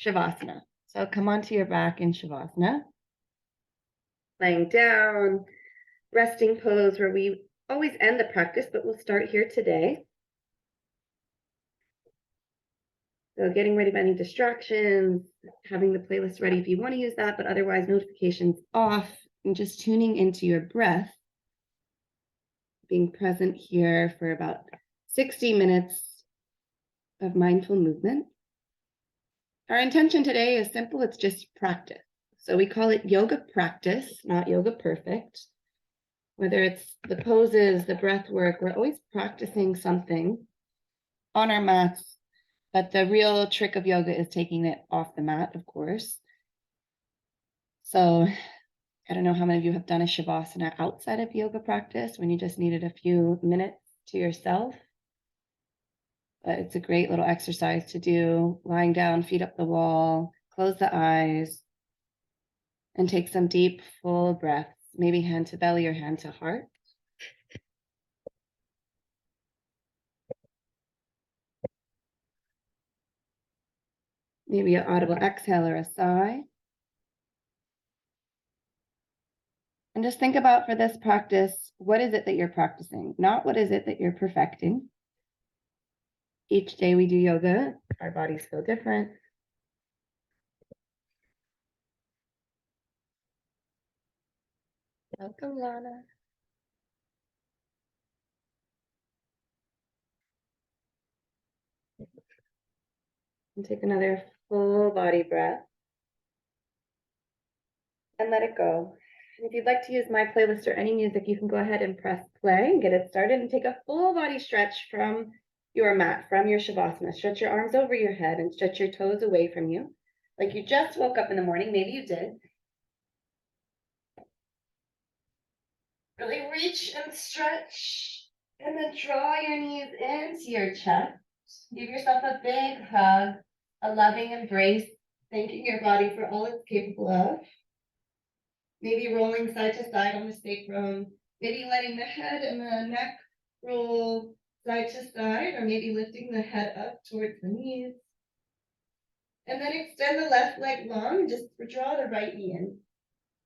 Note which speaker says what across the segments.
Speaker 1: Shavasana. So come onto your back in Shavasana. Lying down, resting pose where we always end the practice, but we'll start here today. So getting rid of any distractions, having the playlist ready if you want to use that, but otherwise notifications off, and just tuning into your breath, being present here for about 60 minutes of mindful movement. Our intention today is simple. It's just practice. So we call it yoga practice, not yoga perfect. Whether it's the poses, the breath work, we're always practicing something on our mats. But the real trick of yoga is taking it off the mat, of course. So I don't know how many of you have done a Shavasana outside of yoga practice when you just needed a few minutes to yourself. But it's a great little exercise to do, lying down, feet up the wall, close the eyes, and take some deep, full breaths, maybe hand to belly or hand to heart. Maybe an audible exhale or a sigh. And just think about for this practice, what is it that you're practicing? Not what is it that you're perfecting. Each day we do yoga, our bodies feel different. Welcome, Lana. And take another full body breath. And let it go. And if you'd like to use my playlist or any music, you can go ahead and press play and get it started and take a full body stretch from your mat, from your Shavasana. Stretch your arms over your head and stretch your toes away from you. Like you just woke up in the morning, maybe you did. Really reach and stretch, and then draw your knees into your chest. Give yourself a big hug, a loving embrace, thanking your body for all it's capable of. Maybe rolling side to side on the sacrum, maybe letting the head and the neck roll side to side, or maybe lifting the head up towards the knees. And then extend the left leg long and just draw the right knee in.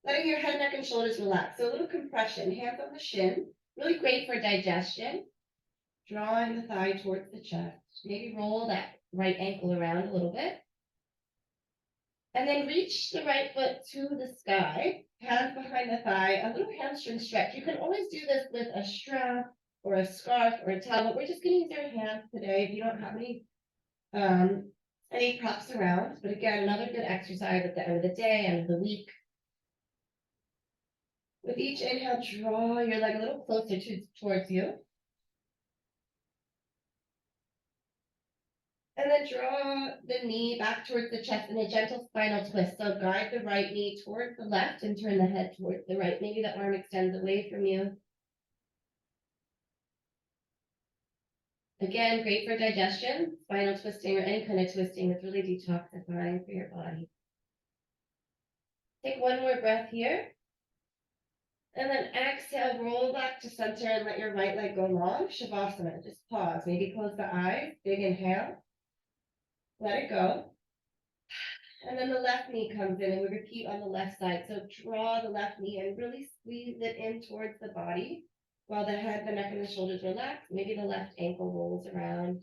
Speaker 1: Letting your head, neck, and shoulders relax. So a little compression, hands on the shin, really great for digestion. Drawing the thigh towards the chest. Maybe roll that right ankle around a little bit. And then reach the right foot to the sky, hands behind the thigh, a little hamstring stretch. You can always do this with a strap or a scarf or a towel, but we're just going to use our hands today if you don't have any props around. But again, another good exercise at the end of the day, end of the week. With each inhale, draw your leg a little closer towards you. And then draw the knee back towards the chest in a gentle spinal twist. So guide the right knee towards the left and turn the head towards the right. Maybe the arm extends away from you. Again, great for digestion, spinal twisting, or any kind of twisting that's really detoxifying for your body. Take one more breath here. And then exhale, roll back to center and let your right leg go long. Shavasana, just pause. Maybe close the eyes, big inhale. Let it go. And then the left knee comes in and we repeat on the left side. So draw the left knee and really squeeze it in towards the body while the head, the neck, and the shoulders relax. Maybe the left ankle rolls around.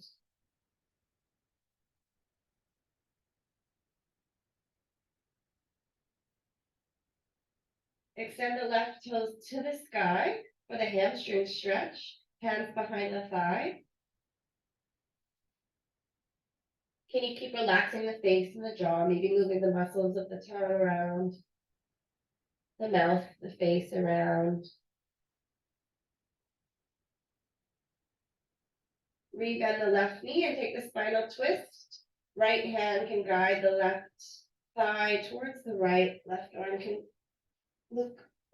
Speaker 1: Extend the left toes to the sky for the hamstring stretch. Hands behind the thigh. Can you keep relaxing the face and the jaw, maybe moving the muscles of the tongue around, the mouth, the face around. Rebend the left knee and take the spinal twist. Right hand can guide the left thigh towards the right. Left arm can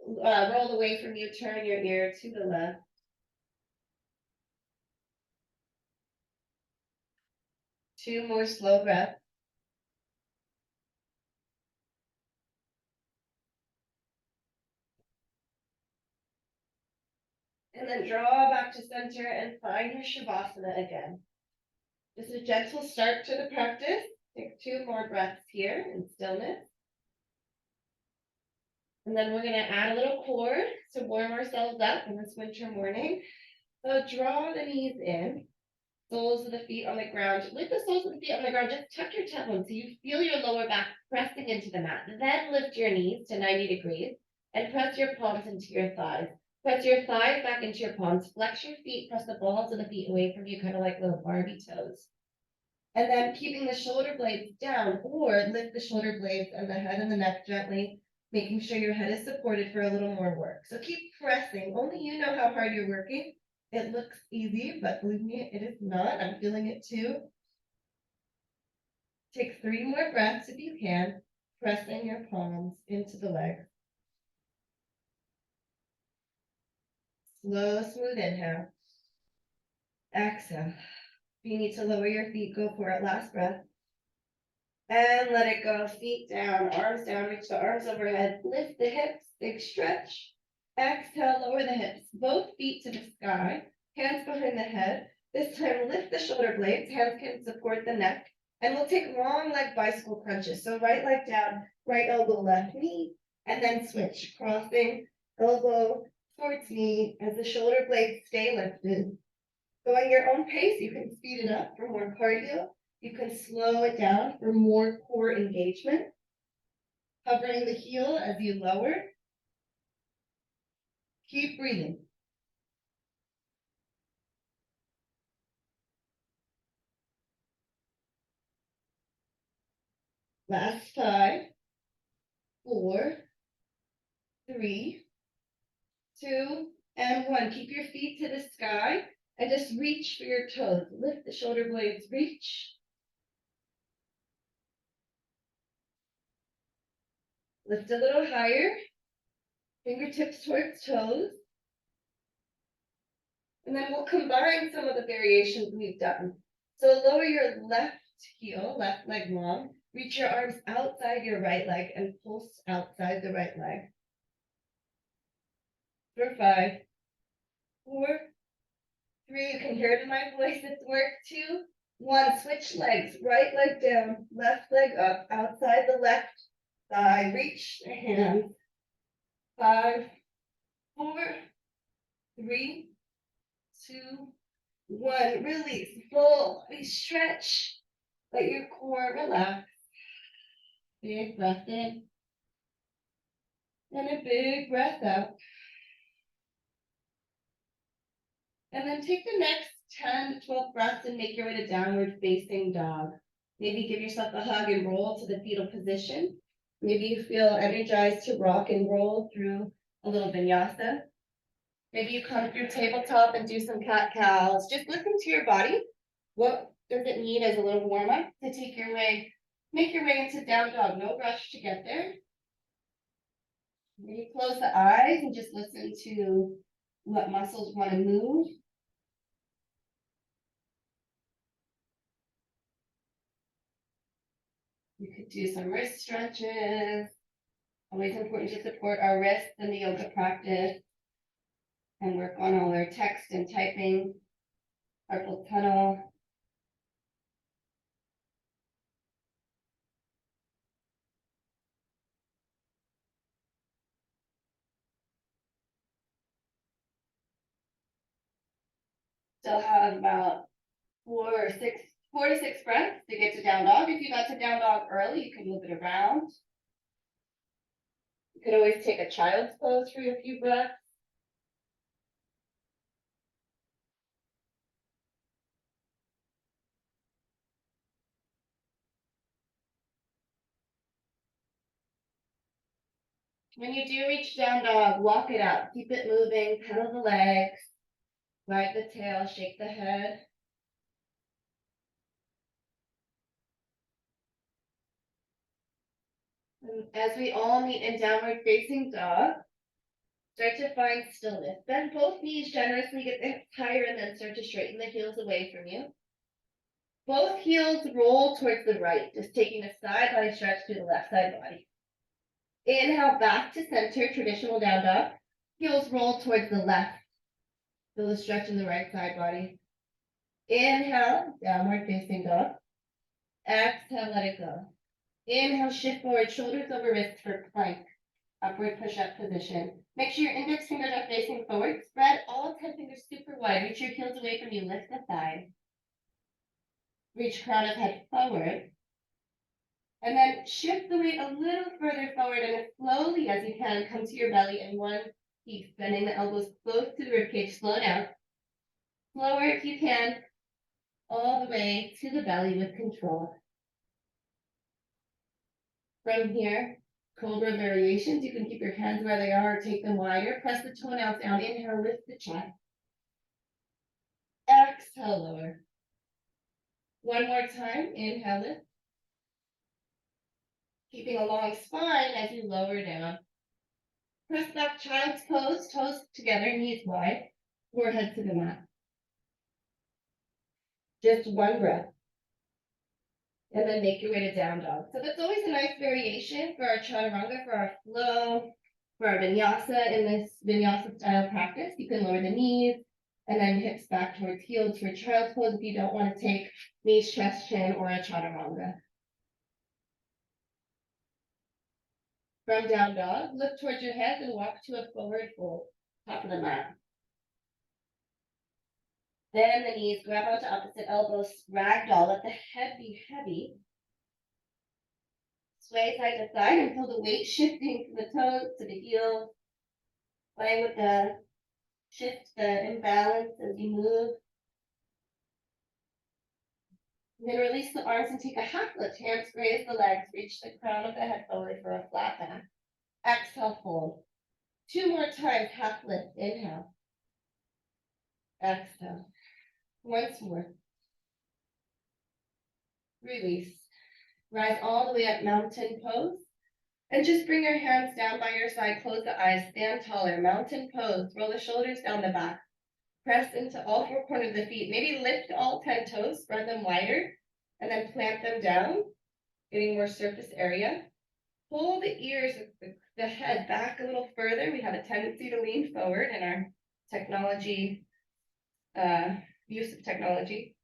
Speaker 1: roll away from you. Turn your ear to the left. Two more slow breaths. And then draw back to center and find your Shavasana again. Just a gentle start to the practice. Take 2 more breaths here in stillness. And then we're going to add a little cord to warm ourselves up in this winter morning. So draw the knees in, soles of the feet on the ground. With the soles of the feet on the ground, just tuck your tailbone so you feel your lower back pressing into the mat. Then lift your knees to 90 degrees and press your palms into your thighs. Press your thighs back into your palms. Flex your feet, press the balls of the feet away from you, kind of like little Barbie toes. And then keeping the shoulder blades down, or lift the shoulder blades and the head and the neck gently, making sure your head is supported for a little more work. So keep pressing. Only you know how hard you're working. It looks easy, but believe me, it is not. I'm feeling it too. Take 3 more breaths if you can, pressing your palms into the legs. Slow, smooth inhale. Exhale. If you need to lower your feet, go for it. Last breath. And let it go. Feet down, reach the arms overhead. Lift the hips, big stretch. Exhale, lower the hips, both feet to the sky, hands behind the head. This time, lift the shoulder blades, hands can support the neck. And we'll take long leg bicycle crunches. So right leg down, right elbow, left knee, and then switch, crossing elbow towards knee as the shoulder blades stay lifted. Go at your own pace. You can speed it up for more cardio. You can slow it down for more core engagement. Hovering the heel as you lower. Keep breathing. Last 5, 4, 3, 2, and 1. Keep your feet to the sky and just reach for your toes. Lift the shoulder blades, reach. Lift a little higher. Fingertips towards toes. And then we'll combine some of the variations we've done. So lower your left heel, left leg long. Reach your arms outside your right leg and pulse outside the right leg. For 5, 4, 3, you can hear it in my voice, it's work. 2, 1, switch legs, right leg down, left leg up, outside the left thigh, reach the hands. 5, 4, 3, 2, 1, release, full, stretch, let your core relax. Big breath in, and a big breath out. And then take the next 10 to 12 breaths and make your way to downward facing dog. Maybe give yourself a hug and roll to the fetal position. Maybe you feel energized to rock and roll through a little vinyasa. Maybe you come through tabletop and do some cat-cows. Just listen to your body. What does it need as a little warm-up to make your way into down dog? No rush to get there. Maybe close the eyes and just listen to what muscles want to move. You could do some wrist stretches. Always important to support our wrists in the yoga practice and work on all our text and typing, carpal tunnel. Still have about 4 to 6 breaths to get to down dog. If you got to down dog early, you can move it around. You could always take a child's pose for a few breaths. When you do reach down dog, walk it out. Keep it moving, pedal the legs, wag the tail, shake the head. And as we all meet in downward facing dog, start to find stillness. Bend both knees generously, get the hips higher, and then start to straighten the heels away from you. Both heels roll towards the right, just taking a side body stretch through the left side body. Inhale back to center, traditional down dog. Heels roll towards the left. Feel the stretch in the right side body. Inhale, downward facing dog. Exhale, let it go. Inhale, shift forward, shoulders over wrists for plank. Upward push-up position. Make sure your index fingers are facing forward. Spread all 10 fingers super wide. Reach your heels away from you. Lift the thigh. Reach crown of head forward. And then shift the weight a little further forward and as slowly as you can, come to your belly in one piece, bending the elbows close to the ribcage. Slow down. Slower if you can, all the way to the belly with control. From here, cobra variations. You can keep your hands where they are or take them wider. Press the toenails down. Inhale, lift the chest. Exhale, lower. One more time. Inhale, lift. Keeping a long spine as you lower down. Press back, child's pose, toes together, knees wide, forehead to the mat. Just one breath. And then make your way to down dog. So that's always a nice variation for our chaturanga, for our flow, for our vinyasa. In this vinyasa style practice, you can lower the knees and then hips back towards heels for child's pose if you don't want to take knees, chest, chin, or a chaturanga. From down dog, look towards your head and walk to a forward fold, top of the mat. Then the knees, grab onto opposite elbows, ragdoll, let the head be heavy. Sway side to side and feel the weight shifting from the toes to the heels. Play with the shift, the imbalance as you move. And then release the arms and take a half lift. Hands graze the legs. Reach the crown of the head forward for a flat back. Exhale, fold. 2 more times, half lift. Inhale. Exhale. Once more. Release. Rise all the way up, mountain pose. And just bring your hands down by your side. Close the eyes. Stand taller. Mountain pose. Roll the shoulders down the back. Press into all 4 corners of the feet. Maybe lift all 10 toes. Spread them wider. And then plant them down. Getting more surface area. Pull the ears, the head back a little further. We have a tendency to lean forward in our technology, use of technology.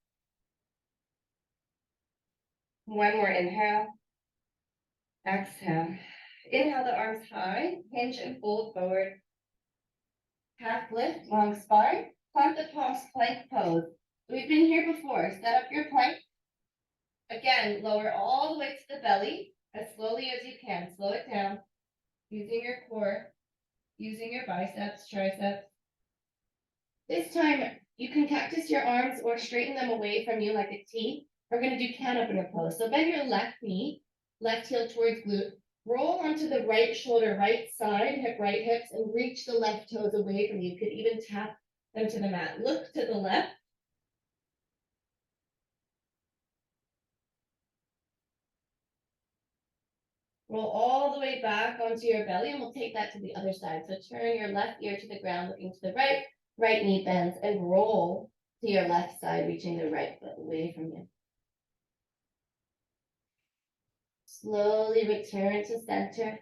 Speaker 1: One more inhale. Exhale. Inhale the arms high, hinge and fold forward. Half lift, long spine. Plant the palms, plank pose. We've been here before. Set up your plank. Again, lower all the way to the belly as slowly as you can. Slow it down. Using your core, using your biceps, triceps. This time, you can cactus your arms or straighten them away from you like a T. We're going to do cat opener pose. So bend your left knee, left heel towards glute. Roll onto the right shoulder, right side, hip, right hips, and reach the left toes away from you. You could even tap them to the mat. Look to the left. Roll all the way back onto your belly, and we'll take that to the other side. So turn your left ear to the ground, looking to the right. Right knee bends, and roll to your left side, reaching the right foot away from you. Slowly return to center.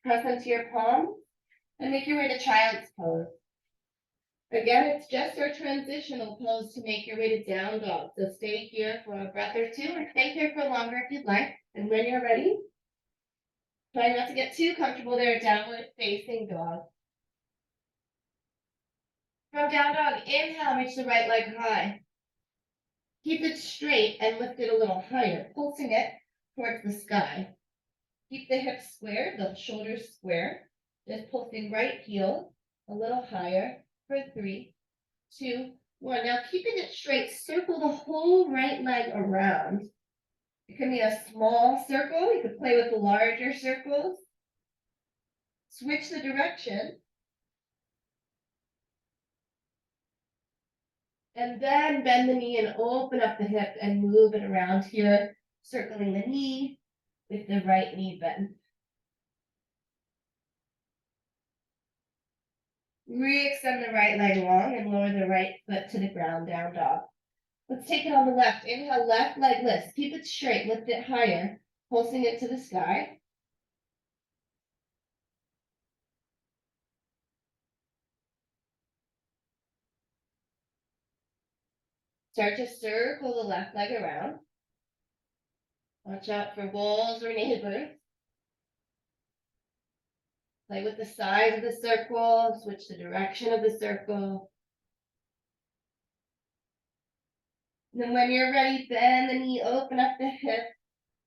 Speaker 1: Press into your palm and make your way to child's pose. Again, it's just our transitional pose to make your way to down dog. So stay here for a breath or two, or stay here for longer if you'd like. And when you're ready, try not to get too comfortable there. Downward facing dog. From down dog, inhale, reach the right leg high. Keep it straight and lift it a little higher, pulsing it towards the sky. Keep the hips square, the shoulders square. Just pulsing right heel a little higher for 3, 2, 1. Now keeping it straight, circle the whole right leg around. It can be a small circle. You could play with larger circles. Switch the direction. And then bend the knee and open up the hip and move it around here, circling the knee with the right knee bent. Re-extend the right leg long and lower the right foot to the ground, down dog. Let's take it on the left. Inhale, left leg lifts. Keep it straight, lift it higher, pulsing it to the sky. Start to circle the left leg around. Watch out for walls or neighbors. Play with the size of the circle, switch the direction of the circle. And then when you're ready, bend the knee, open up the hip,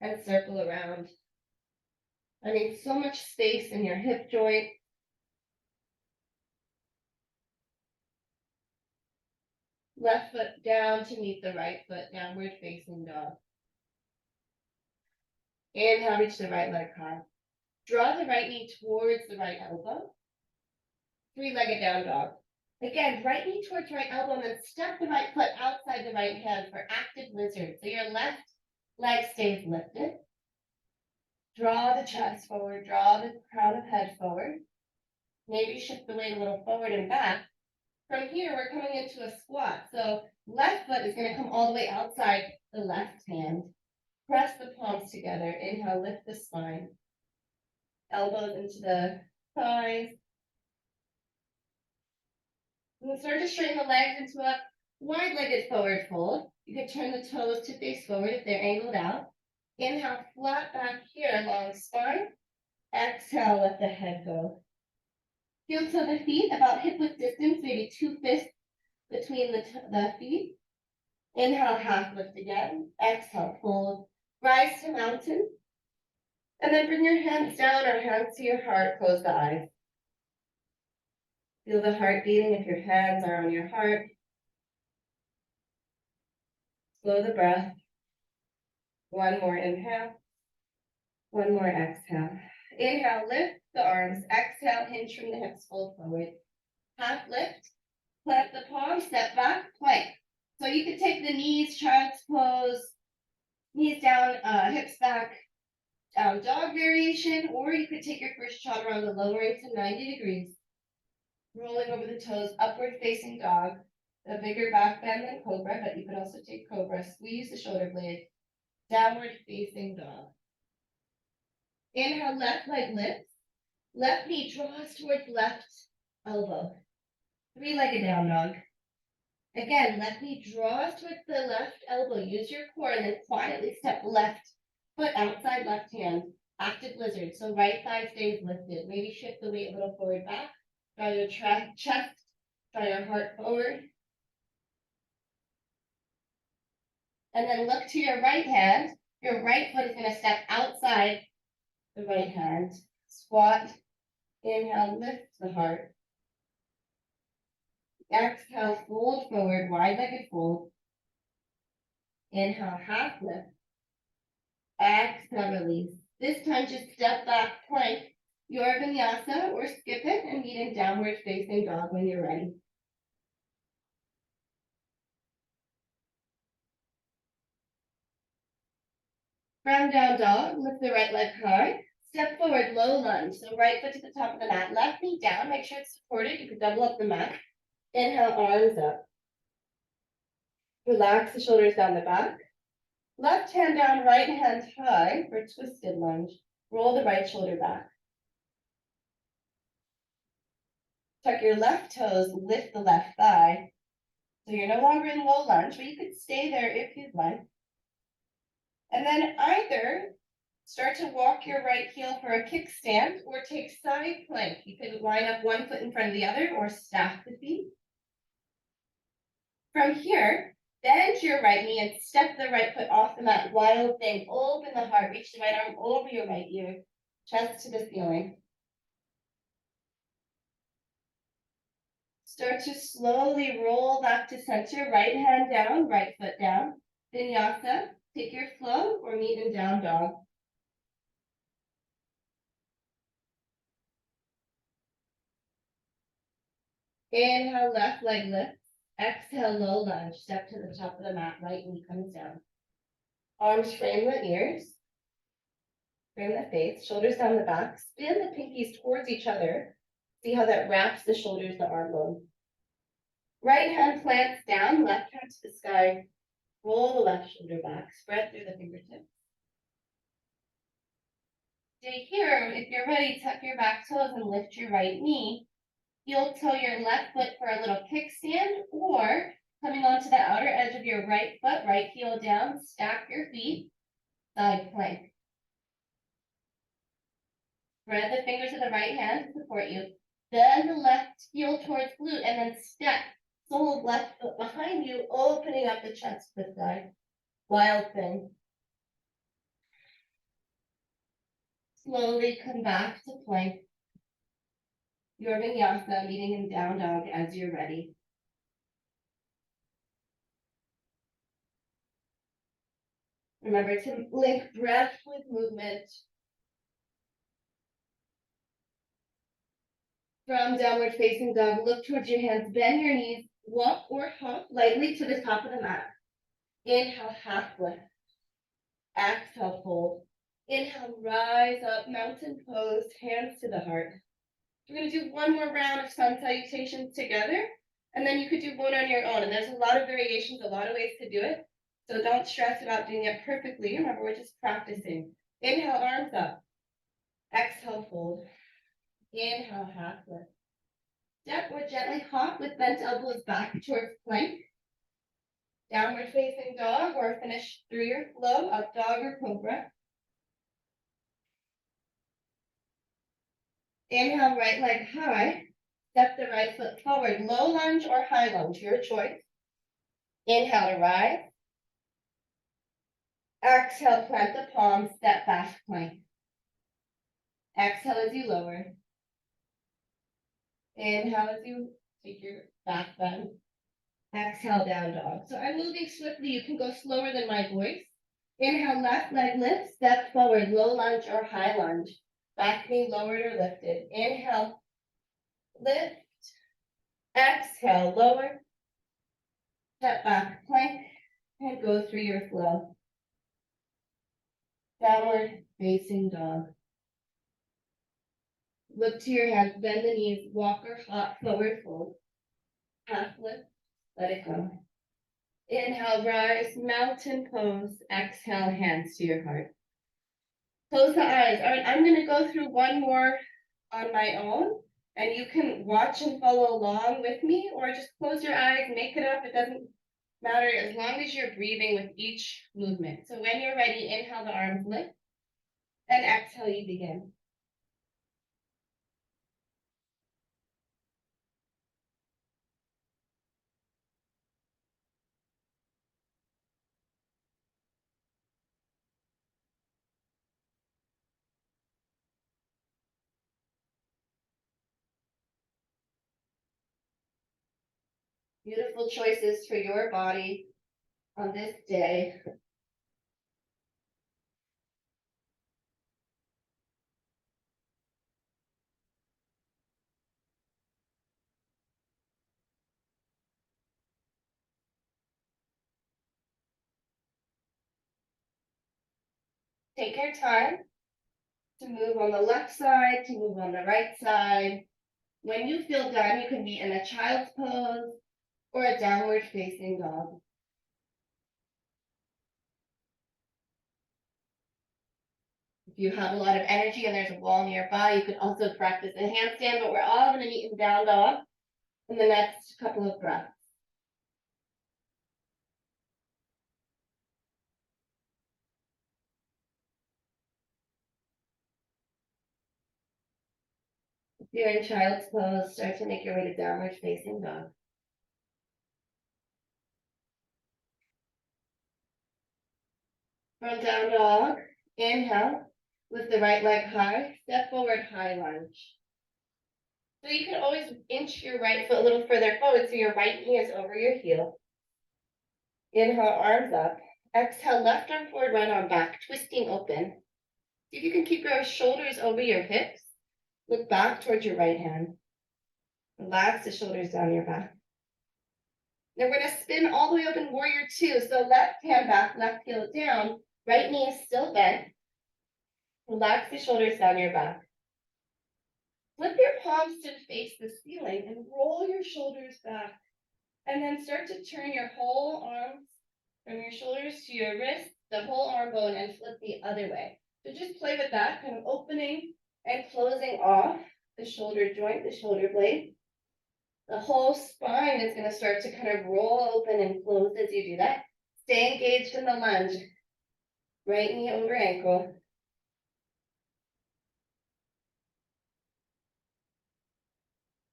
Speaker 1: and circle around. I need so much space in your hip joint. Left foot down to meet the right foot, downward facing dog. Inhale, reach the right leg high. Draw the right knee towards the right elbow. Three-legged down dog. Again, right knee towards right elbow, and then step the right foot outside the right hand for active lizard. So your left leg stays lifted. Draw the chest forward, draw the crown of head forward. Maybe shift the weight a little forward and back. From here, we're coming into a squat. So left foot is going to come all the way outside the left hand. Press the palms together. Inhale, lift the spine. Elbows into the thighs. And then start to straighten the legs into a wide-legged forward fold. You could turn the toes to face forward if they're angled out. Inhale, flat back here, long spine. Exhale, let the head go. Heel to the feet, about hip-width distance, maybe 2 fists between the feet. Inhale, half lift again. Exhale, fold. Rise to mountain. And then bring your hands down or hands to your heart. Close the eyes. Feel the heart beating if your hands are on your heart. Slow the breath. One more inhale. One more exhale. Inhale, lift the arms. Exhale, hinge from the hips, fold forward. Half lift. Plant the palms, step back, plank. So you could take the knees, child's pose, knees down, hips back, down dog variation, or you could take your first chaturanga, lowering to 90 degrees. Rolling over the toes, upward facing dog. A bigger back bend than cobra, but you could also take cobra. Squeeze the shoulder blade. Downward facing dog. Inhale, left leg lifts. Left knee draws towards left elbow. Three-legged down dog. Again, left knee draws towards the left elbow. Use your core and then quietly step left foot outside left hand. Active lizard. So right thigh stays lifted. Maybe shift the weight a little forward back. Draw your chest. Draw your heart forward. And then look to your right hand. Your right foot is going to step outside the right hand. Squat. Inhale, lift the heart. Exhale, fold forward, wide-legged fold. Inhale, half lift. Exhale, release. This time, just step back, plank your vinyasa or skip it and meet in downward facing dog when you're ready. From down dog, lift the right leg high. Step forward, low lunge. So right foot to the top of the mat, left knee down. Make sure it's supported. You can double up the mat. Inhale, arms up. Relax the shoulders down the back. Left hand down, right hand high for twisted lunge. Roll the right shoulder back. Tuck your left toes, lift the left thigh. So you're no longer in low lunge, but you could stay there if you'd like. And then either start to walk your right heel for a kickstand or take side plank. You could line up one foot in front of the other or stack the feet. From here, bend your right knee and step the right foot off the mat. Wild thing. Open the heart. Reach the right arm over your right ear. Chest to the ceiling. Start to slowly roll back to center. Right hand down, right foot down. Vinyasa. Take your flow or meet in down dog. Inhale, left leg lifts. Exhale, low lunge. Step to the top of the mat. Right knee comes down. Arms frame the ears. Frame the face. Shoulders down the back. Spin the pinkies towards each other. See how that wraps the shoulders, the arm bone. Right hand plants down. Left hand to the sky. Roll the left shoulder back. Spread through the fingertips. Stay here. If you're ready, tuck your back toes and lift your right knee. Heel toe your left foot for a little kickstand, or coming onto the outer edge of your right foot, right heel down, stack your feet. Side plank. Spread the fingers of the right hand to support you. Bend the left heel towards glute and then step. Sole of left foot behind you, opening up the chest this side. Wild thing. Slowly come back to plank. Your vinyasa, meeting in down dog as you're ready. Remember to link breath with movement. From downward facing dog, look towards your hands, bend your knees, walk or hop lightly to the top of the mat. Inhale, half lift. Exhale, fold. Inhale, rise up, mountain pose, hands to the heart. We're going to do one more round of sun salutations together, and then you could do one on your own. And there's a lot of variations, a lot of ways to do it. So don't stress about doing it perfectly. Remember, we're just practicing. Inhale, arms up. Exhale, fold. Inhale, half lift. Step or gently hop with bent elbows back towards plank. Downward facing dog, or finish through your flow, up dog or cobra. Inhale, right leg high. Step the right foot forward. Low lunge or high lunge, your choice. Inhale to rise. Exhale, plant the palms, step back plank. Exhale as you lower. Inhale as you take your back bend. Exhale, down dog. So I'm moving swiftly. You can go slower than my voice. Inhale, left leg lift, step forward, low lunge or high lunge. Back knee lowered or lifted. Inhale, lift. Exhale, lower. Step back, plank, and go through your flow. Downward facing dog. Look to your hands, bend the knees, walk or hop, forward fold. Half lift, let it go. Inhale, rise, mountain pose. Exhale, hands to your heart. Close the eyes. All right, I'm going to go through one more on my own, and you can watch and follow along with me, or just close your eyes, make it up. It doesn't matter as long as you're breathing with each movement. So when you're ready, inhale, the arms lift, and exhale, you begin. Beautiful choices for your body on this day. Take your time to move on the left side, to move on the right side. When you feel done, you can be in a child's pose or a downward facing dog. If you have a lot of energy and there's a wall nearby, you could also practice a handstand, but we're all going to meet in down dog in the next couple of breaths. If you're in child's pose, start to make your way to downward facing dog. From down dog, inhale, lift the right leg high, step forward, high lunge. So you can always inch your right foot a little further forward so your right knee is over your heel. Inhale, arms up. Exhale, left arm forward, right arm back, twisting open. See if you can keep your shoulders over your hips. Look back towards your right hand. Relax the shoulders down your back. Now we're going to spin all the way up in warrior two. So left hand back, left heel down. Right knee is still bent. Relax the shoulders down your back. Flip your palms to face the ceiling and roll your shoulders back. And then start to turn your whole arms from your shoulders to your wrists, the whole arm bone, and flip the other way. So just play with that, kind of opening and closing off the shoulder joint, the shoulder blade. The whole spine is going to start to kind of roll open and close as you do that. Stay engaged in the lunge. Right knee over ankle.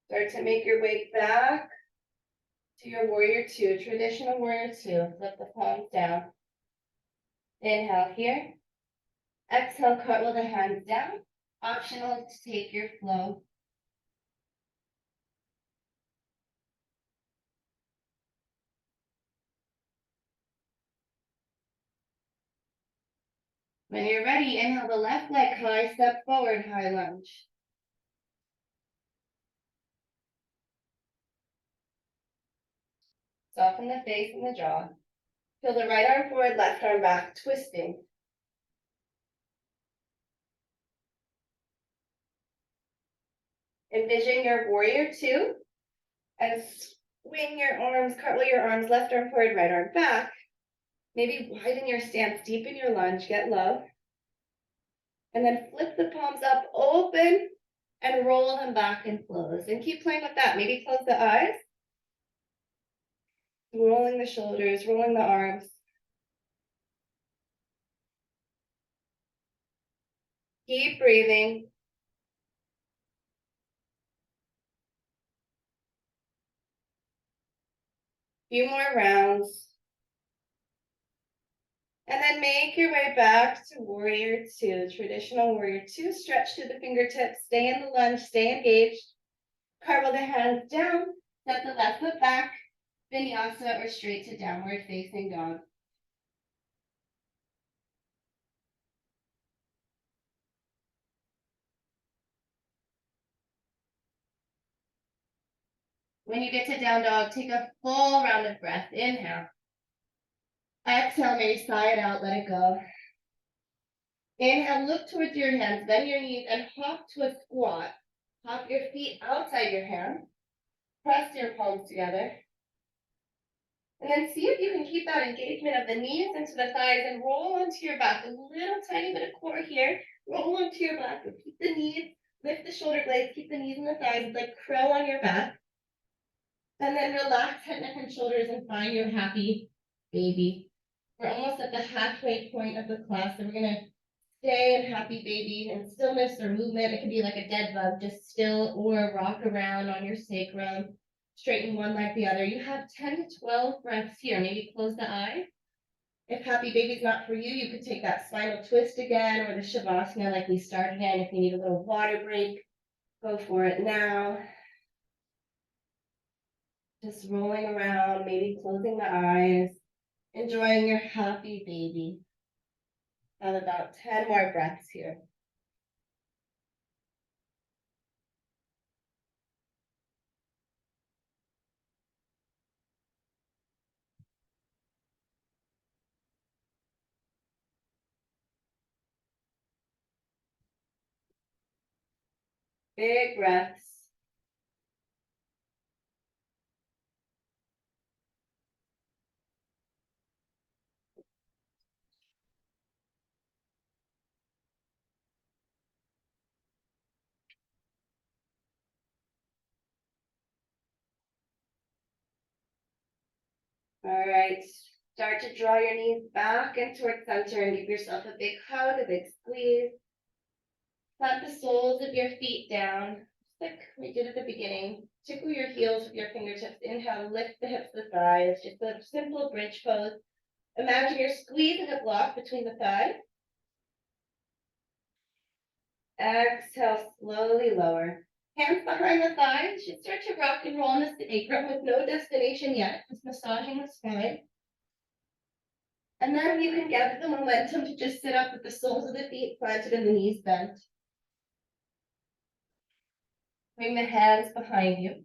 Speaker 1: Start to make your way back to your warrior two, traditional warrior two. Flip the palms down. Inhale here. Exhale, cartwheel the hands down. Optional to take your flow. When you're ready, inhale the left leg high, step forward, high lunge. Soften the face and the jaw. Feel the right arm forward, left arm back, twisting. Envision your warrior two and swing your arms, cartwheel your arms, left arm forward, right arm back. Maybe widen your stance, deepen your lunge, get low. And then flip the palms up, open, and roll them back and close. And keep playing with that. Maybe close the eyes. Rolling the shoulders, rolling the arms. Keep breathing. Few more rounds. And then make your way back to warrior two, traditional warrior two. Stretch through the fingertips, stay in the lunge, stay engaged. Cartwheel the hands down, step the left foot back, vinyasa or straight to downward facing dog. When you get to down dog, take a full round of breath. Inhale. Exhale, maybe sigh it out, let it go. Inhale, look towards your hands, bend your knees, and hop to a squat. Hop your feet outside your hands. Press your palms together. And then see if you can keep that engagement of the knees into the thighs and roll onto your back. A little tiny bit of core here. Roll onto your back. Keep the knees, lift the shoulder blades, keep the knees and the thighs like crow on your back. And then relax head, neck, and shoulders and find your happy baby. We're almost at the halfway point of the class, so we're gonna stay in happy baby and stillness or movement. It can be like a dead bug, just still or rock around on your sacrum. Straighten one like the other. You have 10 to 12 breaths here. Maybe close the eye. If happy baby's not for you, you could take that spinal twist again or the shavasana like we started in. If you need a little water break, go for it now. Just rolling around, maybe closing the eyes, enjoying your happy baby. Have about 10 more breaths here. Big breaths. All right, start to draw your knees back and towards center and give yourself a big hug, a big squeeze. Plant the soles of your feet down, just like we did at the beginning. Tickle your heels with your fingertips. Inhale, lift the hips, the thighs, just a simple bridge pose. Imagine you're squeezing a block between the thighs. Exhale, slowly lower. Hands behind the thighs. You start to rock and roll in the sacrum with no destination yet, just massaging the spine. And then you can gather the momentum to just sit up with the soles of the feet planted and the knees bent. Bring the hands behind you.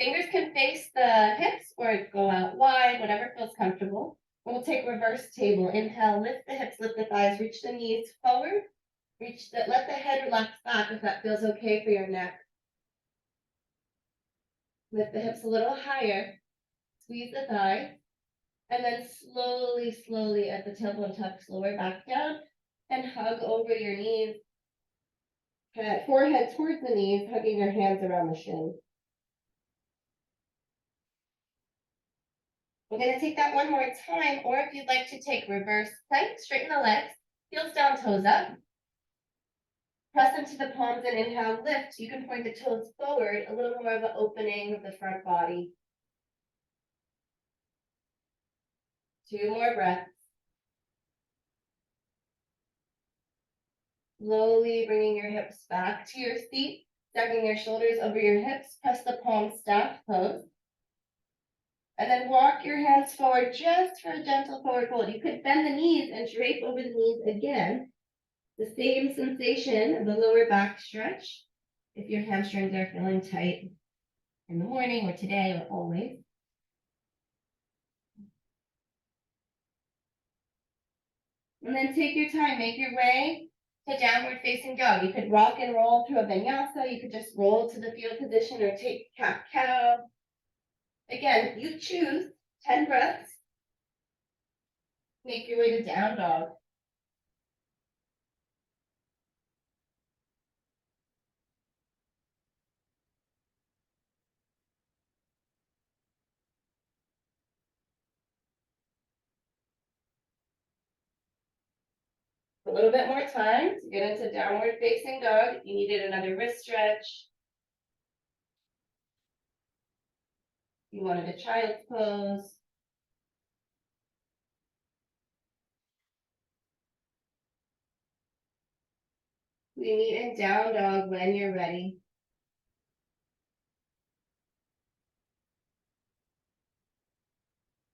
Speaker 1: Fingers can face the hips or go out wide, whatever feels comfortable. We'll take reverse table. Inhale, lift the hips, lift the thighs, reach the knees forward. Let the head relax back if that feels okay for your neck. Lift the hips a little higher. Squeeze the thighs. And then slowly, slowly at the tailbone tucks, lower back down and hug over your knees. Forehead towards the knees, hugging your hands around the shins. We're going to take that one more time, or if you'd like to take reverse plank, straighten the legs, Heels down, toes up. Press into the palms and inhale, lift. You can point the toes forward, a little more of an opening of the front body. 2 more breaths. Slowly bringing your hips back to your seat, stacking your shoulders over your hips, press the palms, staff pose. And then walk your hands forward just for a gentle forward fold. You could bend the knees and drape over the knees again. The same sensation of the lower back stretch if your hamstrings are feeling tight in the morning or today or always. And then take your time, make your way to downward facing dog. You could rock and roll through a vinyasa. You could just roll to the fetal position or take cat-cow. Again, you choose 10 breaths. Make your way to down dog. A little bit more time to get into downward facing dog. If you needed another wrist stretch, you wanted a child's pose. We meet in down dog when you're ready.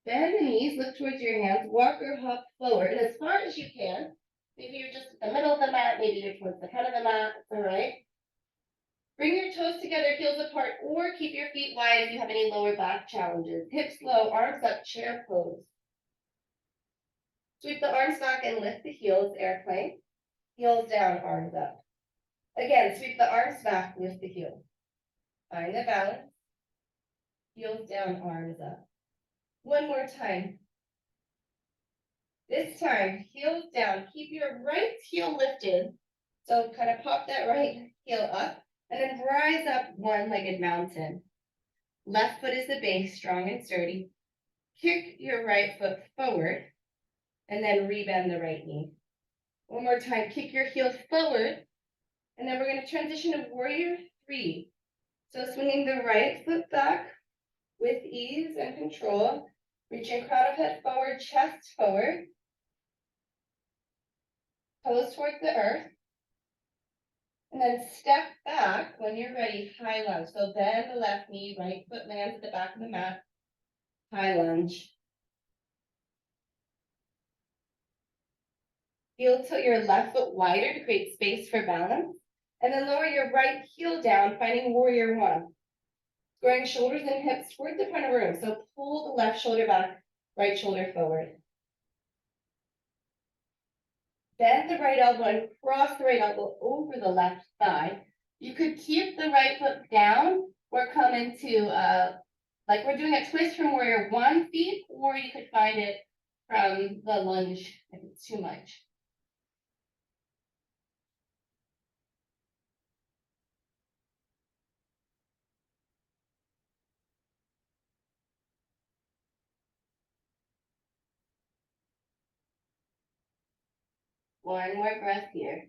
Speaker 1: Bend the knees, look towards your hands, walk or hop forward as far as you can. Maybe you're just at the middle of the mat, maybe you're towards the head of the mat, it's all right. Bring your toes together, heels apart, or keep your feet wide if you have any lower back challenges. Hips low, arms up, chair pose. Sweep the arms back and lift the heels, airplane. Heels down, arms up. Again, sweep the arms back, lift the heels. Find the balance. Heels down, arms up. One more time. This time, heels down. Keep your right heel lifted. So kind of pop that right heel up and then rise up one-legged mountain. Left foot is the base, strong and sturdy. Kick your right foot forward and then rebend the right knee. One more time, kick your heel forward. And then we're going to transition to warrior 3. So swinging the right foot back with ease and control. Reaching crown of head forward, chest forward. Toes towards the earth. And then step back when you're ready, high lunge. So bend the left knee, right foot lands at the back of the mat. High lunge. Heel tilt your left foot wider to create space for balance. And then lower your right heel down, finding warrior 1. Squaring shoulders and hips towards the front of the room. So pull the left shoulder back, right shoulder forward. Bend the right elbow and cross the right elbow over the left thigh. You could keep the right foot down or come into, like we're doing a twist from warrior 1 feet, or you could find it from the lunge if it's too much. One more breath here.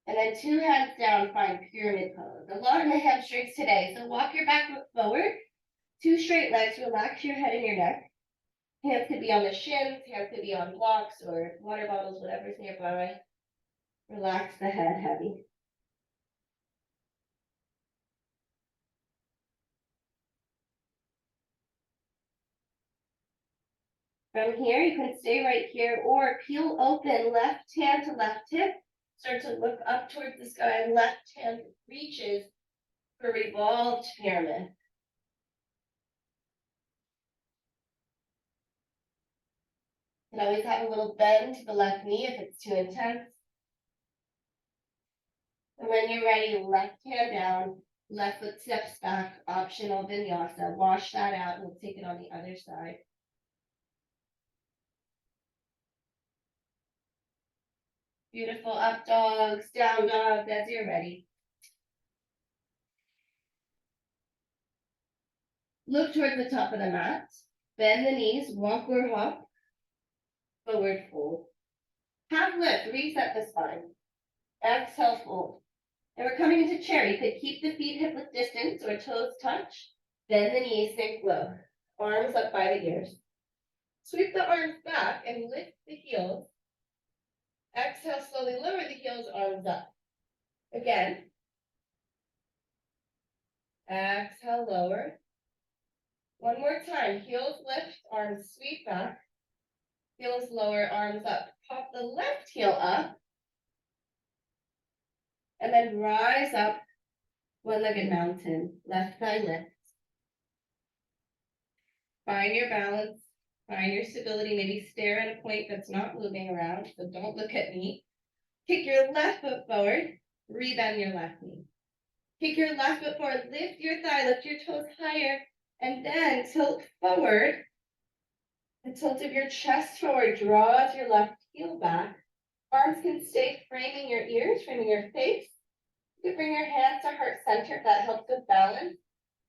Speaker 1: And then 2 hands down, find pyramid pose. A lot in the hamstrings today. So walk your back foot forward. 2 straight legs, relax your head and your neck. Hands could be on the shins, hands could be on blocks or water bottles, whatever's nearby. Relax the head heavy. From here, you can stay right here or peel open left hand to left hip. Start to look up towards the sky and left hand reaches for revolved pyramid. You can always have a little bend to the left knee if it's too intense. And when you're ready, left hand down, left foot steps back, optional vinyasa. Wash that out and we'll take it on the other side. Beautiful, up dogs, down dogs, as you're ready. Look toward the top of the mat. Bend the knees, walk or hop. Forward fold. Half lift, reset the spine. Exhale, fold. And we're coming into chair. You could keep the feet hip width distance or toes touch. Bend the knees, sink low. Arms up by the ears. Sweep the arms back and lift the heels. Exhale, slowly lower the heels, arms up. Again. Exhale, lower. One more time. Heels lift, arms sweep back. Heels lower, arms up. Pop the left heel up. And then rise up, one-legged mountain, left thigh lift. Find your balance, find your stability, maybe stare at a point that's not moving around, so don't look at me. Kick your left foot forward, rebend your left knee. Kick your left foot forward, lift your thigh, lift your toes higher, and then tilt forward. The tilt of your chest forward draws your left heel back. Arms can stay framing your ears, framing your face. You could bring your hands to heart center if that helps with balance.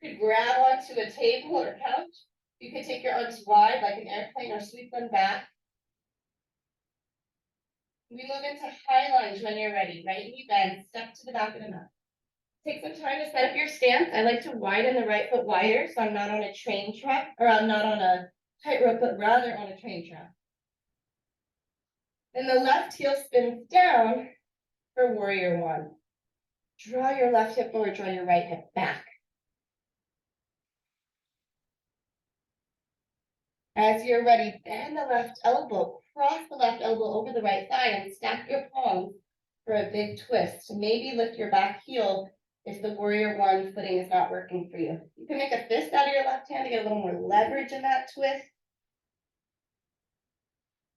Speaker 1: You could grab onto a table or couch. You could take your arms wide like an airplane or sweep them back. We move into high lunge when you're ready. Right knee bend, step to the back of the mat. Take some time to set up your stance. I like to widen the right foot wider so I'm not on a train track, or I'm not on a tightrope, but rather on a train track. Then the left heel spins down for warrior one. Draw your left hip forward, draw your right hip back. As you're ready, bend the left elbow, cross the left elbow over the right thigh and stack your palms for a big twist. Maybe lift your back heel if the warrior one footing is not working for you. You can make a fist out of your left hand to get a little more leverage in that twist.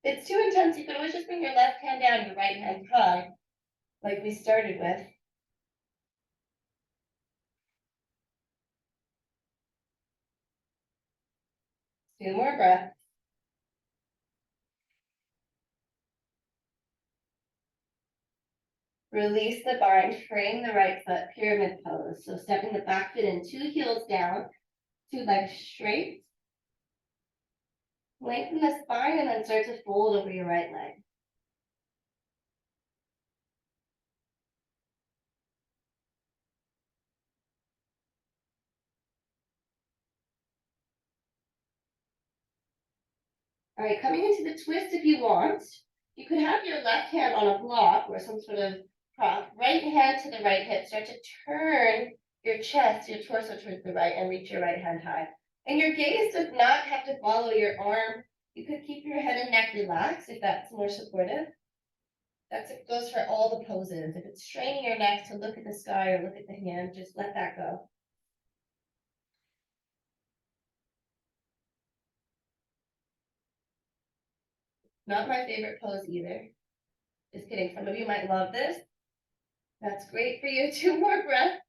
Speaker 1: If it's too intense, you can always just bring your left hand down, your right hand high, like we started with. 2 more breaths. Release the bind, frame the right foot, pyramid pose. So stepping the back foot in, 2 heels down, 2 legs straight. Lengthen the spine and then start to fold over your right leg. All right, coming into the twist if you want. You could have your left hand on a block or some sort of prop. Right hand to the right hip. Start to turn your chest, your torso towards the right and reach your right hand high. And your gaze does not have to follow your arm. You could keep your head and neck relaxed if that's more supportive. That goes for all the poses. If it's straining your neck to look at the sky or look at the hand, just let that go. Not my favorite pose either. Just kidding. Some of you might love this. That's great for you. 2 more breaths.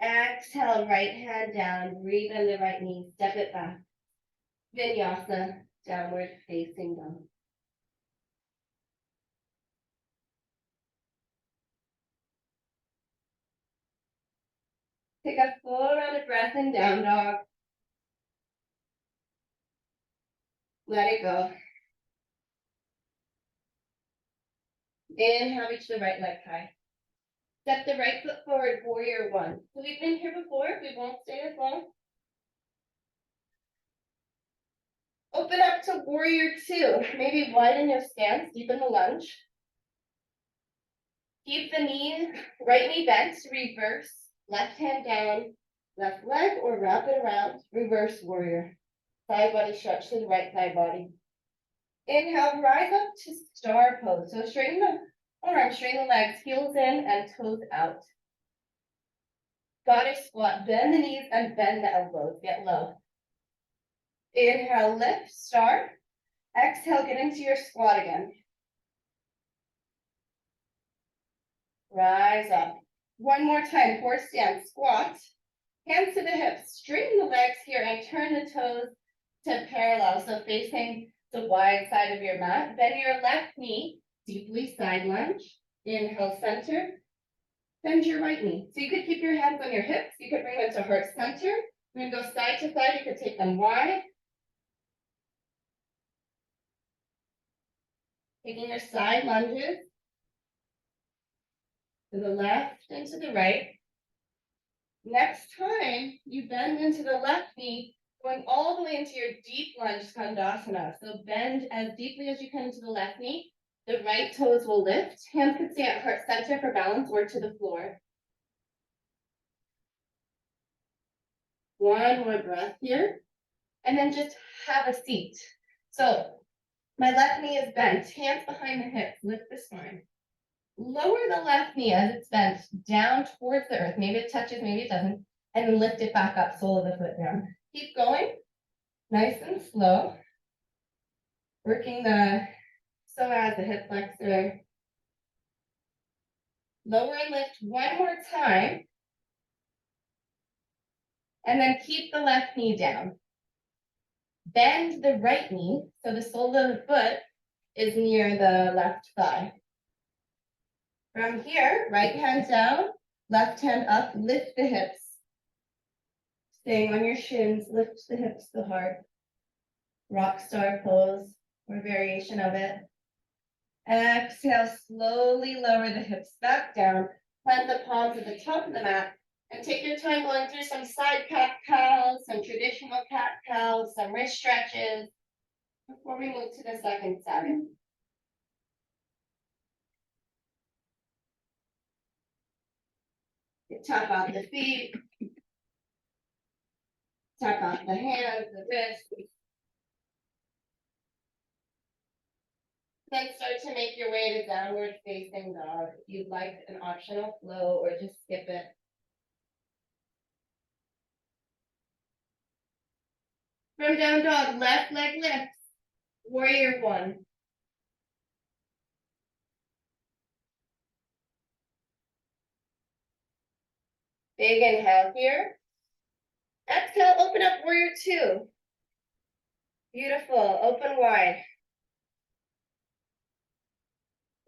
Speaker 1: Exhale, right hand down. Breathe in the right knee. Step it back. Vinyasa, downward facing dog. Take a full round of breath in down dog. Let it go. Inhale, reach the right leg high. Step the right foot forward, warrior one. So we've been here before, we won't stay as long. Open up to warrior two. Maybe widen your stance, deepen the lunge. Keep the knee, right knee bent, reverse, left hand down, left leg, or wrap it around, reverse warrior. Thigh body stretch to the right thigh body. Inhale, rise up to star pose. So straighten the arms, straighten the legs, heels in and toes out. Goddess squat, bend the knees and bend the elbows, get low. Inhale, lift, star. Exhale, get into your squat again. Rise up. One more time, horse stance, squat. Hands to the hips, straighten the legs here and turn the toes to parallel. So facing the wide side of your mat. Bend your left knee, deeply side lunge. Inhale, center. Bend your right knee. So you could keep your hands on your hips. You could bring them to heart center. We're gonna go side to side. You could take them wide. Taking your side lunges to the left and to the right. Next time you bend into the left knee, going all the way into your deep lunge skandasana. So bend as deeply as you can into the left knee. The right toes will lift. Hands can stay at heart center for balance or to the floor. One more breath here. And then just have a seat. So my left knee is bent, hands behind the hips, lift the spine. Lower the left knee as it's bent down towards the earth. Maybe it touches, maybe it doesn't. And then lift it back up, sole of the foot down. Keep going, nice and slow. Working the psoas, the hip flexor. Lower and lift one more time. And then keep the left knee down. Bend the right knee, so the sole of the foot is near the left thigh. From here, right hand down, left hand up, lift the hips. Staying on your shins, lift the hips to the heart. Rock star pose or variation of it. Exhale, slowly lower the hips back down. Plant the palms at the top of the mat. And take your time going through some side cat-cows, some traditional cat-cows, some wrist stretches before we move to the second side. You tap out the feet, tap out the hands, the wrists. Then start to make your way to downward facing dog. If you'd like an optional flow or just skip it. From down dog, left leg lifts. Warrior one. Big inhale here. Exhale, open up warrior two. Beautiful, open wide.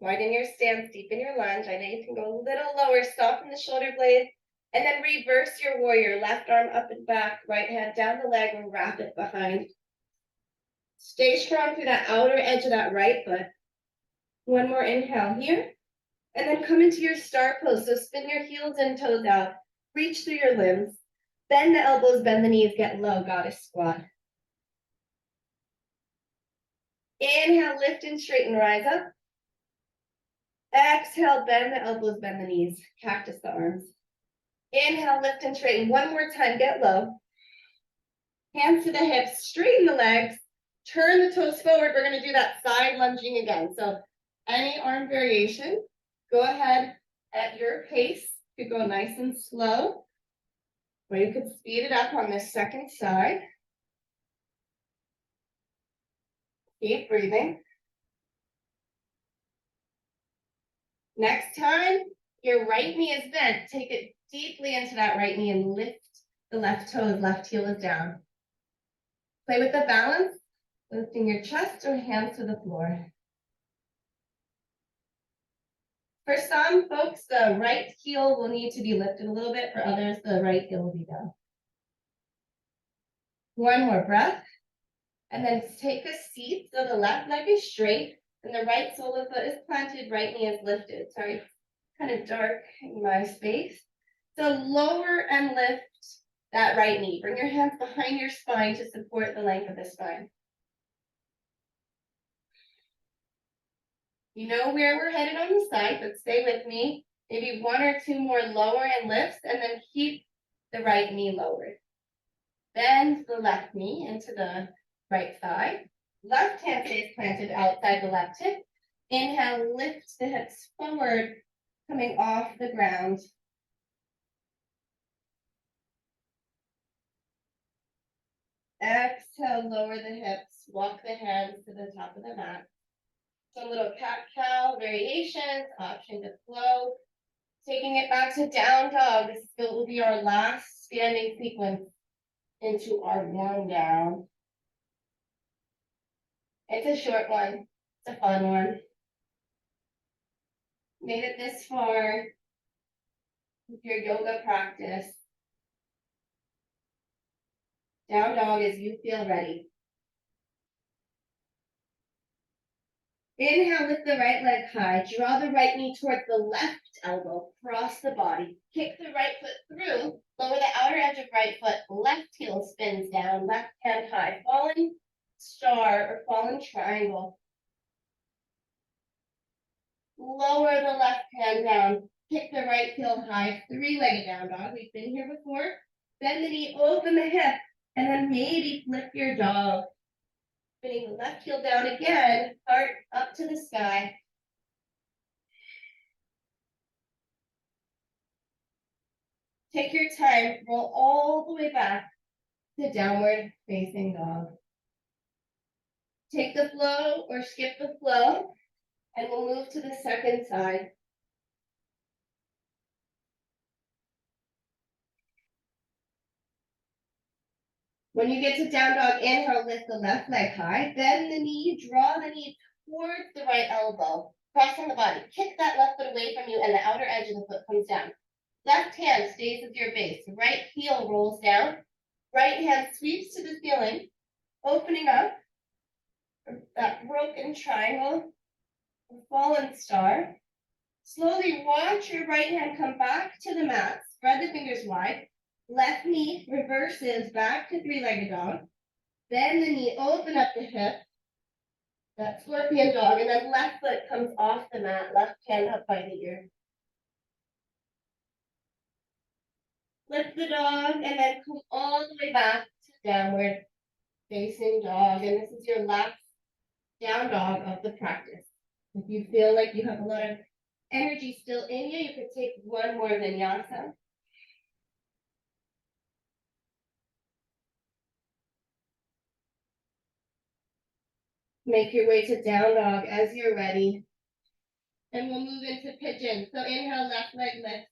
Speaker 1: Widen your stance, deepen your lunge. I know you can go a little lower, soften the shoulder blades, and then reverse your warrior. Left arm up and back, right hand down the leg and wrap it behind. Stay strong through that outer edge of that right foot. One more inhale here, and then come into your star pose. So spin your heels and toes out, reach through your limbs, bend the elbows, bend the knees, get low, goddess squat. Inhale, lift and straighten, rise up. Exhale, bend the elbows, bend the knees, cactus the arms. Inhale, lift and straighten. One more time, get low. Hands to the hips, straighten the legs, turn the toes forward. We're going to do that side lunging again. So any arm variation, go ahead at your pace. You could go nice and slow, or you could speed it up on this second side. Keep breathing. Next time, your right knee is bent. Take it deeply into that right knee and lift the left toes, left heel is down. Play with the balance, lifting your chest or hands to the floor. For some folks, the right heel will need to be lifted a little bit. For others, the right heel will be down. One more breath. And then take a seat so the left leg is straight and the right sole of the foot is planted, right knee is lifted. Sorry, it's kind of dark in my space. So lower and lift that right knee. Bring your hands behind your spine to support the length of the spine. You know where we're headed on the side, but stay with me. Maybe one or two more lower and lifts, and then keep the right knee lowered. Bend the left knee into the right thigh. Left hand stays planted outside the left hip. Inhale, lift the hips forward, coming off the ground. Exhale, lower the hips, walk the hands to the top of the mat. Some little cat-cow variations, option to flow. Taking it back to down dog. This will be our last standing sequence into our warm down. It's a short one. It's a fun one. Made it this far with your yoga practice. Down dog as you feel ready. Inhale, lift the right leg high. Draw the right knee towards the left elbow. Cross the body. Kick the right foot through. Lower the outer edge of right foot. Left heel spins down. Left hand high. Fallen star or fallen triangle. Lower the left hand down. Kick the right heel high. Three-legged down dog. We've been here before. Bend the knee, open the hip, and then maybe flip your dog. Spinning the left heel down again, heart up to the sky. Take your time, roll all the way back to downward facing dog. Take the flow or skip the flow, and we'll move to the second side. When you get to down dog, inhale, lift the left leg high, bend the knee, draw the knee towards the right elbow, crossing the body. Kick that left foot away from you and the outer edge of the foot comes down. Left hand stays as your base. Right heel rolls down. Right hand sweeps to the ceiling, opening up that broken triangle, fallen star. Slowly watch your right hand come back to the mat. Spread the fingers wide. Left knee reverses back to three-legged dog. Bend the knee, open up the hip. That scorpion dog, and then left foot comes off the mat. Left hand up by the ear. Lift the dog and then come all the way back to downward facing dog. And this is your last down dog of the practice. If you feel like you have a lot of energy still in you, you could take one more vinyasa. Make your way to down dog as you're ready. And we'll move into pigeon. So inhale, left leg lift.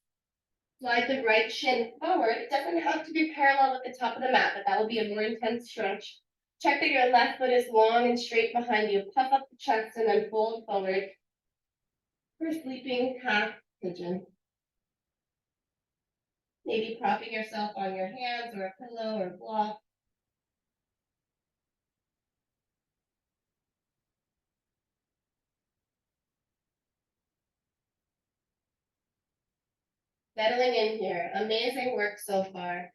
Speaker 1: Slide the right shin forward. It doesn't have to be parallel with the top of the mat, but that will be a more intense stretch. Check that your left foot is long and straight behind you. Puff up the chest and then fold forward for sleeping half pigeon. Maybe propping yourself on your hands or a pillow or block. Settling in here. Amazing work so far.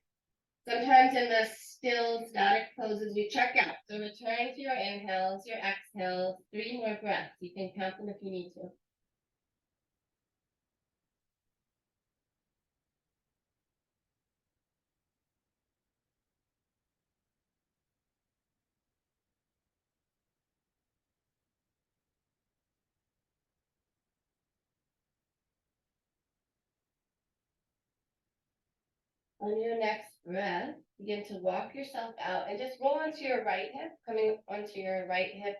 Speaker 1: Sometimes in the still static poses, we check out. So return to your inhales, your exhales, 3 more breaths. You can count them if you need to. On your next breath, begin to walk yourself out and just roll onto your right hip, coming onto your right hip.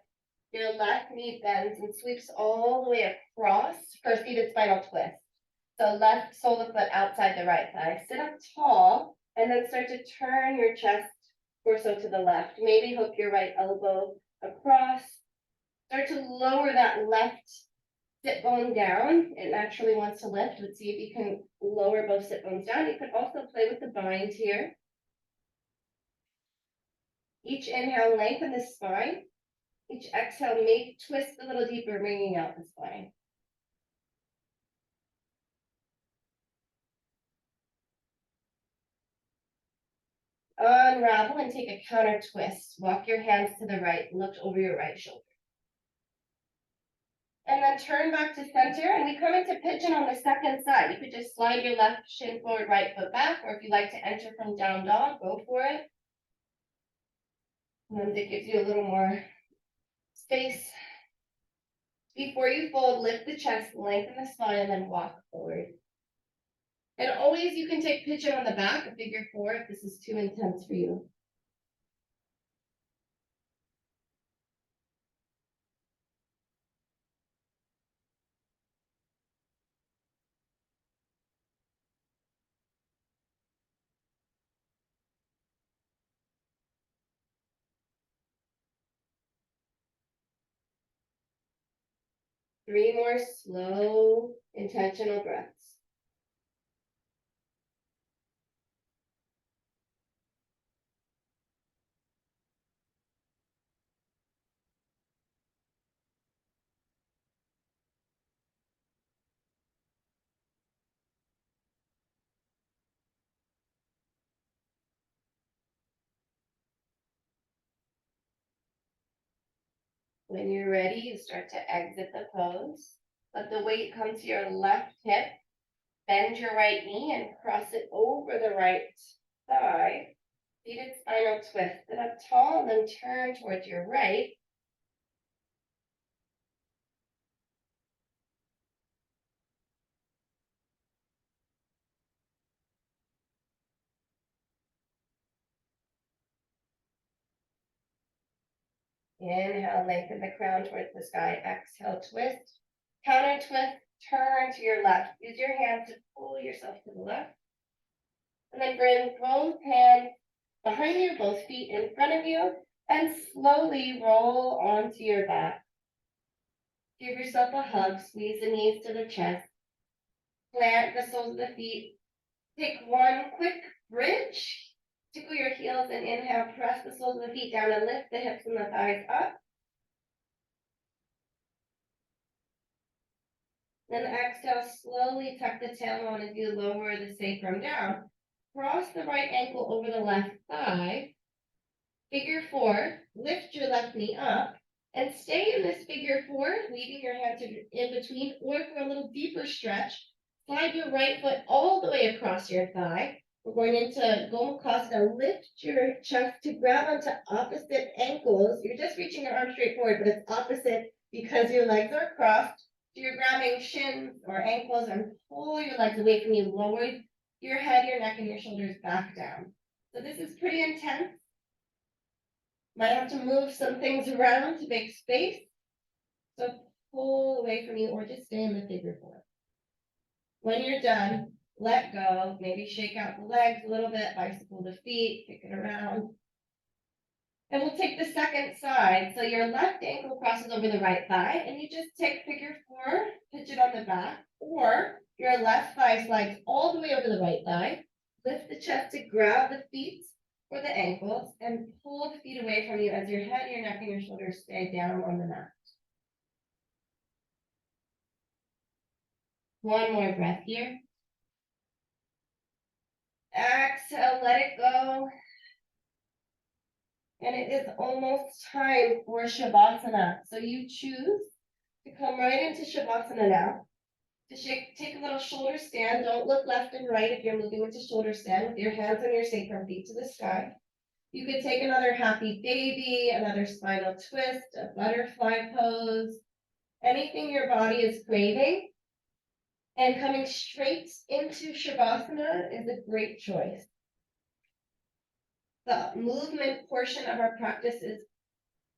Speaker 1: Your left knee bends and sweeps all the way across for a seated spinal twist. So left sole of foot outside the right thigh. Sit up tall and then start to turn your chest torso to the left. Maybe hook your right elbow across. Start to lower that left sit bone down. It naturally wants to lift. Let's see if you can lower both sit bones down. You could also play with the binds here. Each inhale, lengthen the spine. Each exhale, maybe twist a little deeper, bringing out the spine. Unravel and take a counter twist. Walk your hands to the right, look over your right shoulder. And then turn back to center, and we come into pigeon on the second side. You could just slide your left shin forward, right foot back, or if you'd like to enter from down dog, go for it. And then it gives you a little more space. Before you fold, lift the chest, lengthen the spine, and then walk forward. And always you can take pigeon on the back, a figure 4, if this is too intense for you. Three more slow, intentional breaths. When you're ready, you start to exit the pose. Let the weight come to your left hip. Bend your right knee and cross it over the right thigh. Seated spinal twist. Sit up tall and then turn towards your right. Inhale, lengthen the crown towards the sky. Exhale, twist. Counter twist, turn to your left. Use your hands to pull yourself to the left. And then bring both hands behind you, both feet in front of you, and slowly roll onto your back. Give yourself a hug, squeeze the knees to the chest. Plant the soles of the feet. Take one quick bridge. Tickle your heels and inhale, press the soles of the feet down and lift the hips and the thighs up. Then exhale, slowly tuck the tailbone as you lower the sacrum down. Cross the right ankle over the left thigh. Figure four, lift your left knee up and stay in this figure four, leaving your hands in between, or for a little deeper stretch, slide your right foot all the way across your thigh. We're going into Gomukhasana. Lift your chest to grab onto opposite ankles. You're just reaching your arms straight forward, but it's opposite because your legs are crossed. So you're grabbing shins or ankles and pull your legs away from you. Lower your head, your neck, and your shoulders back down. So this is pretty intense. Might have to move some things around to make space. So pull away from you or just stay in the figure four. When you're done, let go. Maybe shake out the legs a little bit, bicycle the feet, kick it around. And we'll take the second side. So your left ankle crosses over the right thigh, and you just take figure four, pitch it on the back, or your left thigh slides all the way over the right thigh. Lift the chest to grab the feet or the ankles and pull the feet away from you as your head, your neck, and your shoulders stay down on the mat. One more breath here. Exhale, let it go. And it is almost time for Shavasana. So you choose to come right into Shavasana now. Take a little shoulder stand. Don't look left and right if you're moving into shoulder stand with your hands on your sacrum, feet to the sky. You could take another happy baby, another spinal twist, a butterfly pose, anything your body is craving. And coming straight into Shavasana is a great choice. The movement portion of our practice is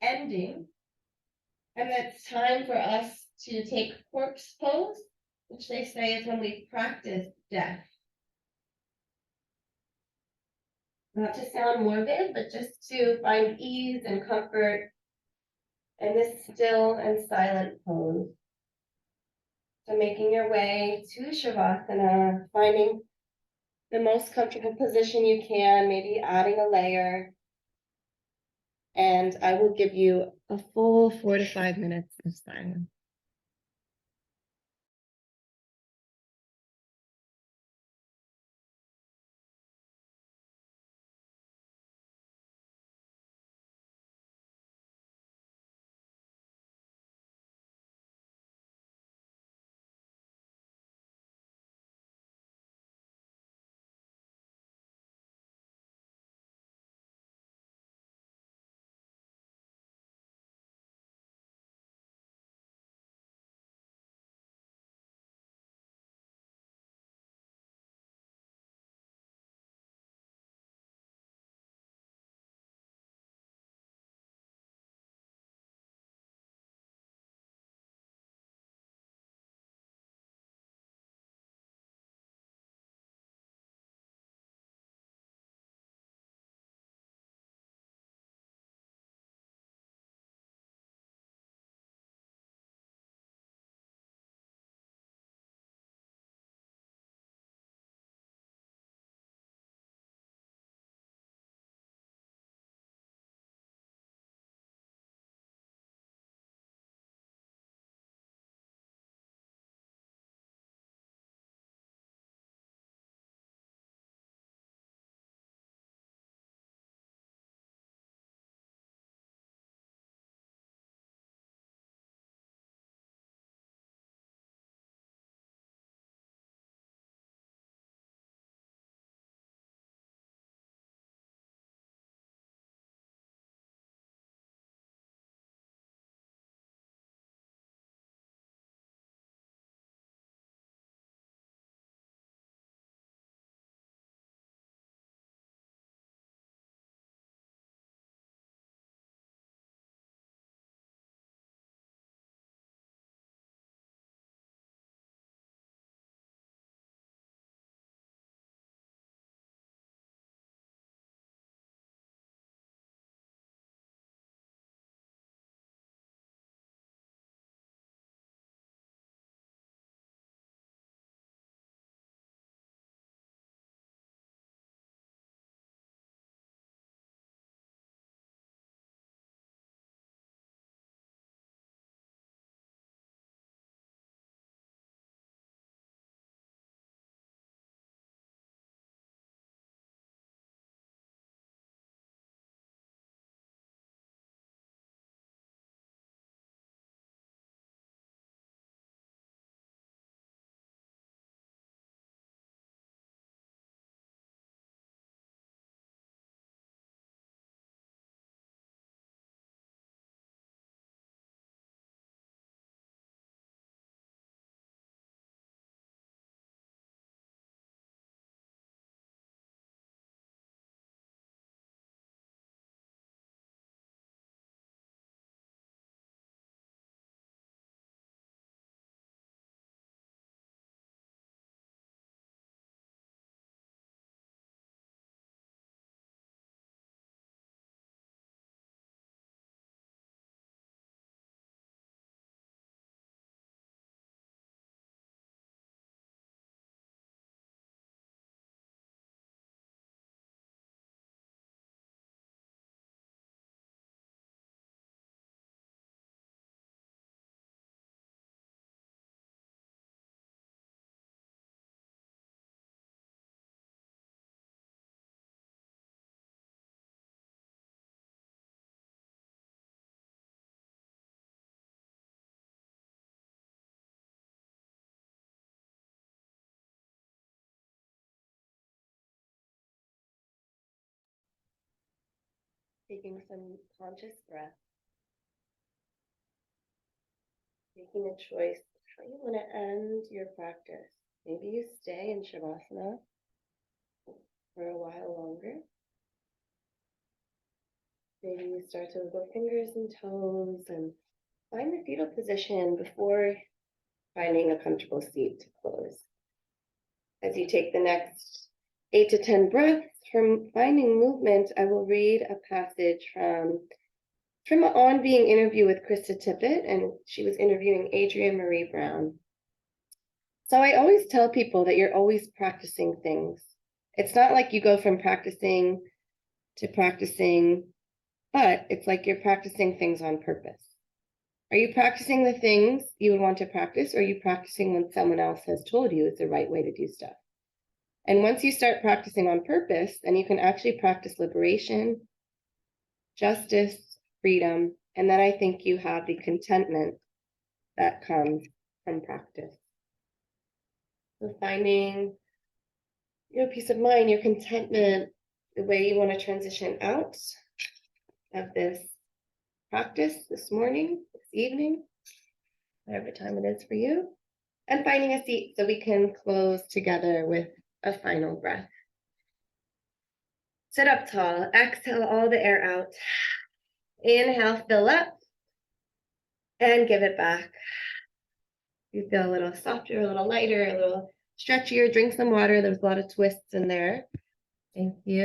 Speaker 1: ending, and it's time for us to take corpse pose, which they say is when we practice death. Not to sound morbid, but just to find ease and comfort in this still and silent pose. So making your way to Shavasana, finding the most comfortable position you can, maybe adding a layer. And I will give you a full 4 to 5 minutes of silence. taking some conscious breath, making a choice how you want to end your practice. Maybe you stay in Shavasana for a while longer. Maybe you start to wiggle fingers and toes and find the fetal position before finding a comfortable seat to close. As you take the next 8 to 10 breaths from finding movement, I will read a passage from an On Being interview with Krista Tippett, and she was interviewing Adrienne Marie Brown. So I always tell people that you're always practicing things. It's not like you go from practicing to practicing, but it's like you're practicing things on purpose. Are you practicing the things you would want to practice, or are you practicing when someone else has told you it's the right way to do stuff? And once you start practicing on purpose, then you can actually practice liberation, justice, freedom, and then I think you have the contentment that comes from practice. So finding your peace of mind, your contentment, the way you want to transition out of this practice this morning, this evening, whatever time it is for you, and finding a seat so we can close together with a final breath. Sit up tall, exhale all the air out. Inhale, fill up, and give it back. You feel a little softer, a little lighter, a little stretchier, drink some water. There's a lot of twists in there. Thank you.